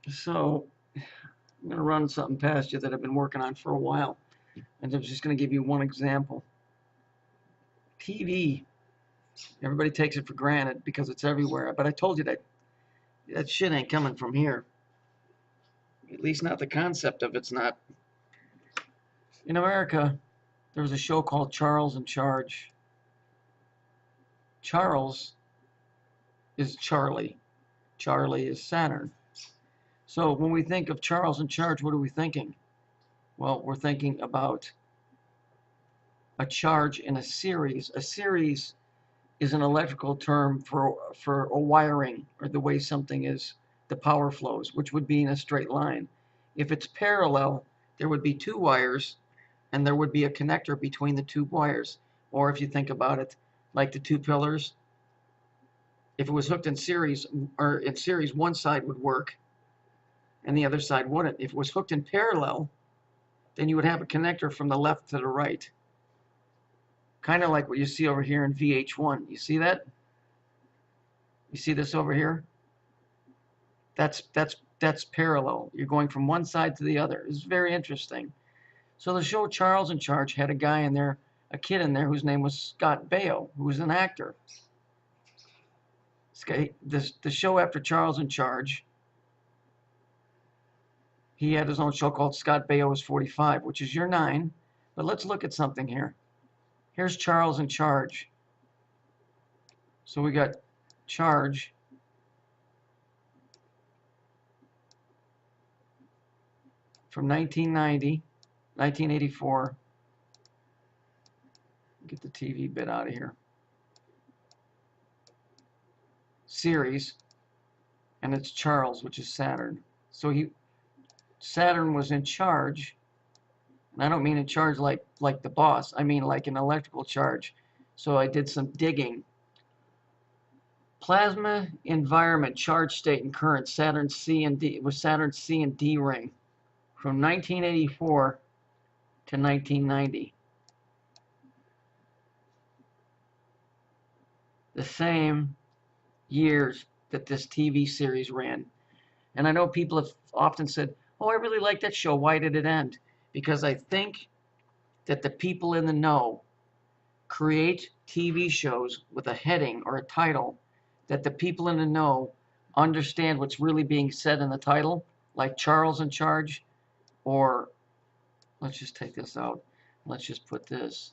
So I'm going to run something past you that I've been working on for a while. And I'm just going to give you one example. TV. Everybody takes it for granted because it's everywhere. But I told you that shit ain't coming from here. At least not the concept of it's not. In America, there was a show called Charles in Charge. Charles is Charlie. Charlie is Saturn. So when we think of Charles in Charge, what are we thinking? Well, we're thinking about a charge in a series. A series is an electrical term for a wiring, or the way something is, the power flows, which would be in a straight line. If it's parallel, there would be two wires, and there would be a connector between the two wires. Or if you think about it, like the two pillars, if it was hooked in series, one side would work, and the other side wouldn't. If it was hooked in parallel, then you would have a connector from the left to the right. Kind of like what you see over here in VH1. You see that? You see this over here? That's parallel. You're going from one side to the other. It's very interesting. So the show Charles in Charge had a guy in there, a kid in there, whose name was Scott Baio, who was an actor. The show after Charles in Charge, he had his own show called Scott Baio is 45, which is year 9. But let's look at something here. Here's Charles in Charge. So we got Charge. From 1990, 1984. Get the TV bit out of here. Series. And it's Charles, which is Saturn. So Saturn was in charge. And I don't mean in charge like the boss. I mean like an electrical charge. So I did some digging. Plasma environment, charge state and current, Saturn C and D. It was Saturn C and D ring from 1984 to 1990. The same years that this TV series ran. And I know people have often said, oh, I really like that show. Why did it end? Because I think that the people in the know create TV shows with a heading or a title that the people in the know understand what's really being said in the title, like Charles in Charge, or let's just take this out. Let's just put this.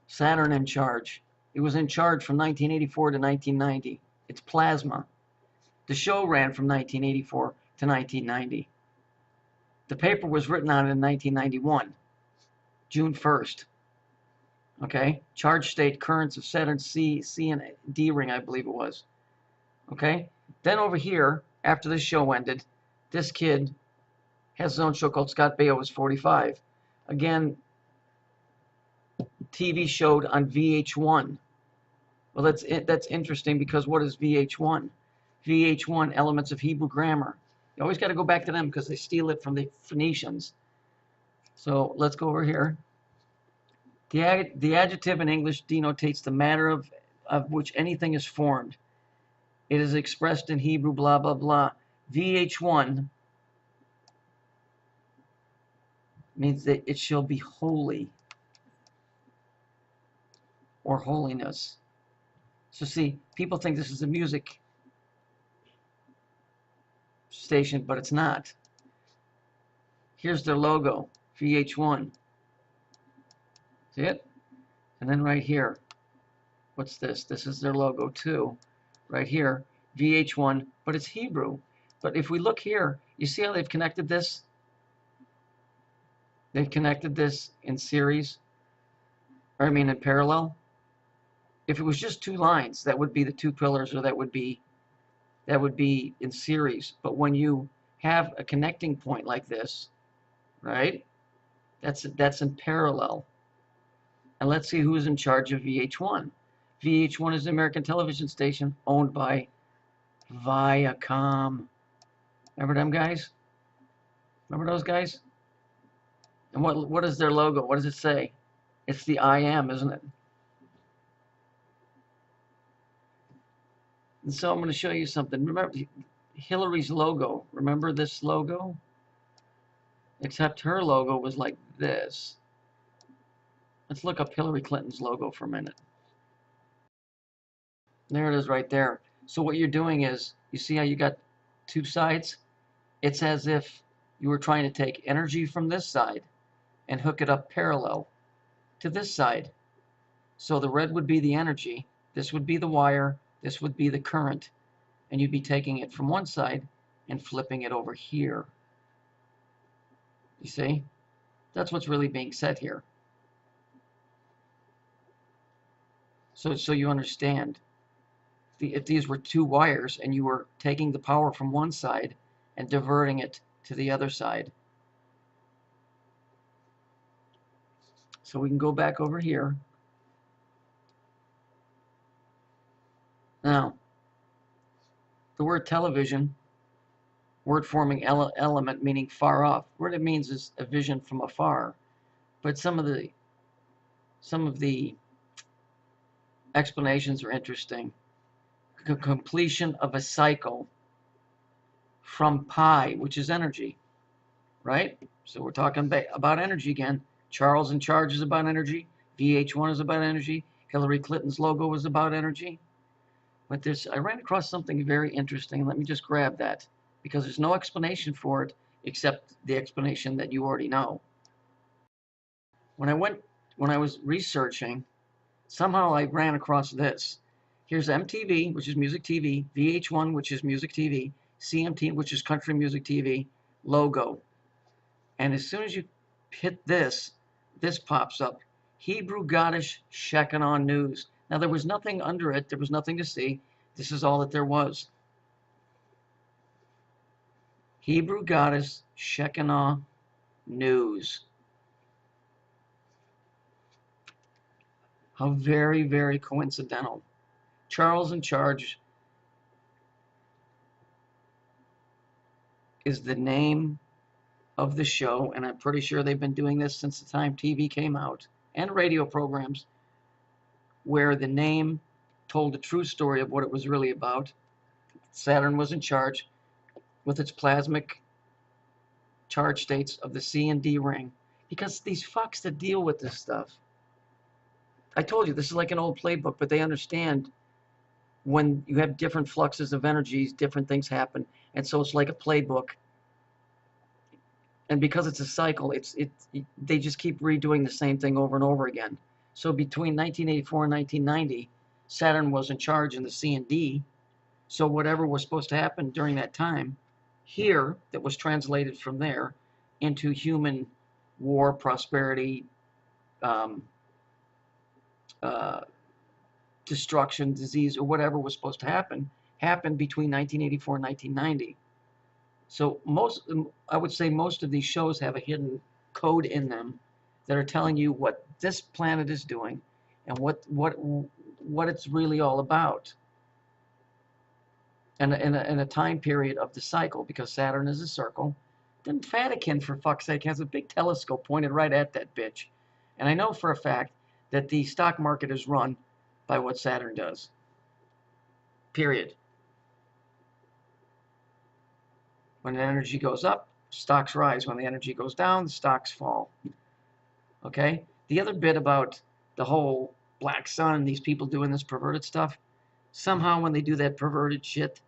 Saturn in Charge. It was in charge from 1984 to 1990. It's plasma. The show ran from 1984 to 1990. The paper was written on in 1991, June 1st. Okay? Charge state currents of Saturn C and D ring, I believe it was. Okay? Then over here, after this show ended, this kid has his own show called Scott Baio is 45. Again, TV showed on VH1. Well, that's interesting because what is VH1? VH1, Elements of Hebrew Grammar. You always got to go back to them because they steal it from the Phoenicians. So let's go over here. The adjective in English denotates the matter of which anything is formed. It is expressed in Hebrew, blah, blah, blah. VH1 means that it shall be holy or holiness. So see, people think this is a music station, but it's not. Here's their logo, VH1. See it? And then right here, what's this? This is their logo too. Right here, VH1, but it's Hebrew. But if we look here, you see how they've connected this? They've connected this in series, or I mean in parallel. If it was just two lines, that would be the two pillars, or that would be in series. But when you have a connecting point like this, right? That's in parallel. And let's see who's in charge of VH1. VH1 is an American television station owned by Viacom. Remember them guys? Remember those guys? And what is their logo? What does it say? It's the I am, isn't it? And so I'm going to show you something. Remember Hillary's logo? Remember this logo? Except her logo was like this. Let's look up Hillary Clinton's logo for a minute. There it is right there. So what you're doing is, you see how you got two sides? It's as if you were trying to take energy from this side and hook it up parallel to this side. So the red would be the energy, this would be the wire, this would be the current, and you'd be taking it from one side and flipping it over here. You see? That's what's really being said here. So you understand, if these were two wires and you were taking the power from one side and diverting it to the other side. So we can go back over here. Now, the word television, word forming element meaning far off. What it means is a vision from afar. But some of the explanations are interesting. Completion of a cycle from pi, which is energy, right? So we're talking about energy again. Charles in Charge is about energy. VH1 is about energy. Hillary Clinton's logo is about energy. But I ran across something very interesting. Let me just grab that, because there's no explanation for it except the explanation that you already know. When I was researching, somehow I ran across this. Here's MTV, which is music TV, VH1, which is music TV, CMT, which is country music TV, logo. And as soon as you hit this pops up. Hebrew Goddess Shekinah News. Now there was nothing under it. There was nothing to see. This is all that there was. Hebrew Goddess Shekinah News. How very, very coincidental. Charles in Charge is the name of the show, and I'm pretty sure they've been doing this since the time TV came out, and radio programs, where the name told a true story of what it was really about. Saturn was in charge with its plasmic charge states of the C and D ring, because these fucks that deal with this stuff, I told you, this is like an old playbook, but they understand when you have different fluxes of energies, different things happen, and so it's like a playbook. And because it's a cycle, they just keep redoing the same thing over and over again. So between 1984 and 1990, Saturn was in charge in the C and D. So whatever was supposed to happen during that time, here, that was translated from there into human war, prosperity, destruction, disease, or whatever was supposed to happen, happened between 1984 and 1990. So I would say most of these shows have a hidden code in them that are telling you what this planet is doing and what it's really all about. And in a time period of the cycle, because Saturn is a circle. Then Vatican, for fuck's sake, has a big telescope pointed right at that bitch. And I know for a fact that the stock market is run by what Saturn does. Period. When the energy goes up, stocks rise. When the energy goes down, the stocks fall. Okay? The other bit about the whole black sun, these people doing this perverted stuff, somehow when they do that perverted shit,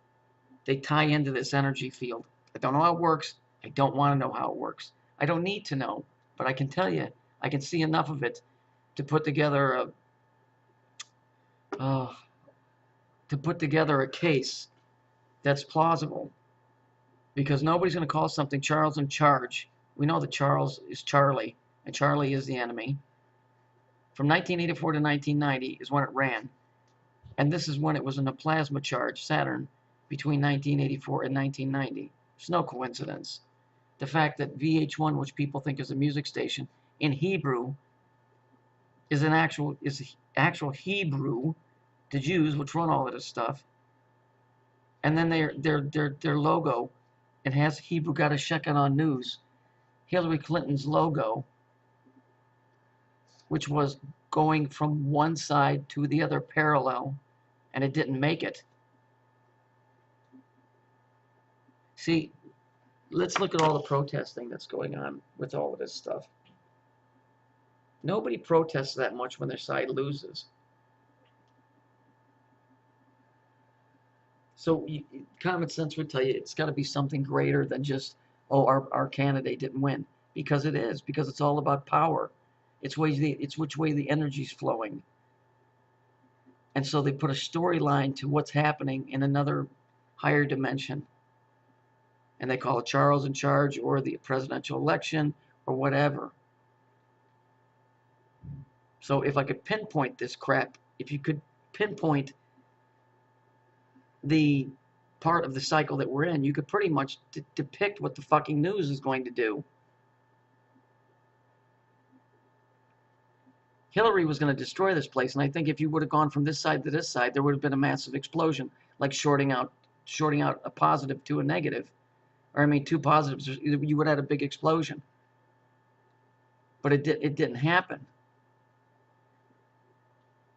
they tie into this energy field. I don't know how it works. I don't want to know how it works. I don't need to know, but I can tell you, I can see enough of it to put together a case that's plausible. Because nobody's going to call something Charles in Charge. We know that Charles is Charlie, and Charlie is the enemy. From 1984 to 1990 is when it ran. And this is when it was in a plasma charge, Saturn, between 1984 and 1990. It's no coincidence. The fact that VH1, which people think is a music station, in Hebrew is actual Hebrew, the Jews, which run all of this stuff. And then their logo, it has Hebrew Goddess Shekinah News. Hillary Clinton's logo, which was going from one side to the other parallel, and it didn't make it. See, let's look at all the protesting that's going on with all of this stuff. Nobody protests that much when their side loses. So common sense would tell you it's got to be something greater than just, oh, our candidate didn't win. Because it is, because it's all about power. It's which way the energy's flowing. And so they put a storyline to what's happening in another higher dimension. And they call it Charles in Charge or the presidential election or whatever. So if I could pinpoint this crap, if you could pinpoint the part of the cycle that we're in, you could pretty much depict what the fucking news is going to do. Hillary was going to destroy this place, and I think if you would have gone from this side to this side, there would have been a massive explosion, like shorting out a positive to a negative, or I mean two positives. You would have had a big explosion, but it didn't happen.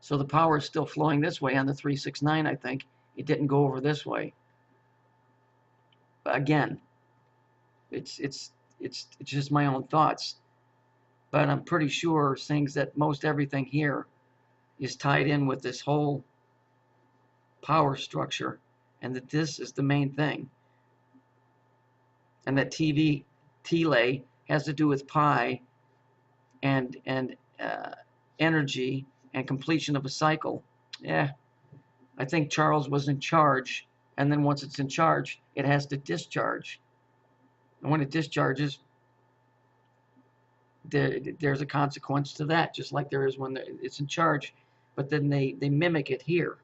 So the power is still flowing this way on the 369. I think it didn't go over this way. Again, it's just my own thoughts. But I'm pretty sure things that most everything here is tied in with this whole power structure, and that this is the main thing. And that Tele has to do with pi and energy and completion of a cycle. Yeah, I think Charles was in charge, and then once it's in charge, it has to discharge. And when it discharges, there's a consequence to that, just like there is when it's in charge. But then they mimic it here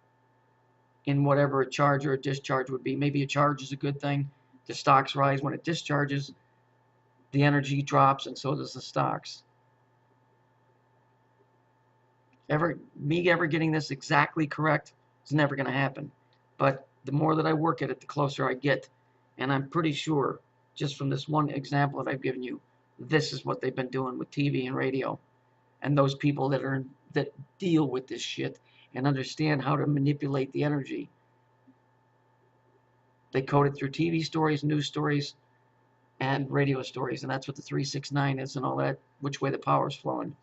in whatever a charge or a discharge would be. Maybe a charge is a good thing. The stocks rise. When it discharges, the energy drops, and so does the stocks. Me ever getting this exactly correct is never going to happen. But the more that I work at it, the closer I get. And I'm pretty sure, just from this one example that I've given you, this is what they've been doing with TV and radio, and those people that deal with this shit and understand how to manipulate the energy. They code it through TV stories, news stories, and radio stories, and that's what the 369 is and all that, which way the power's flowing.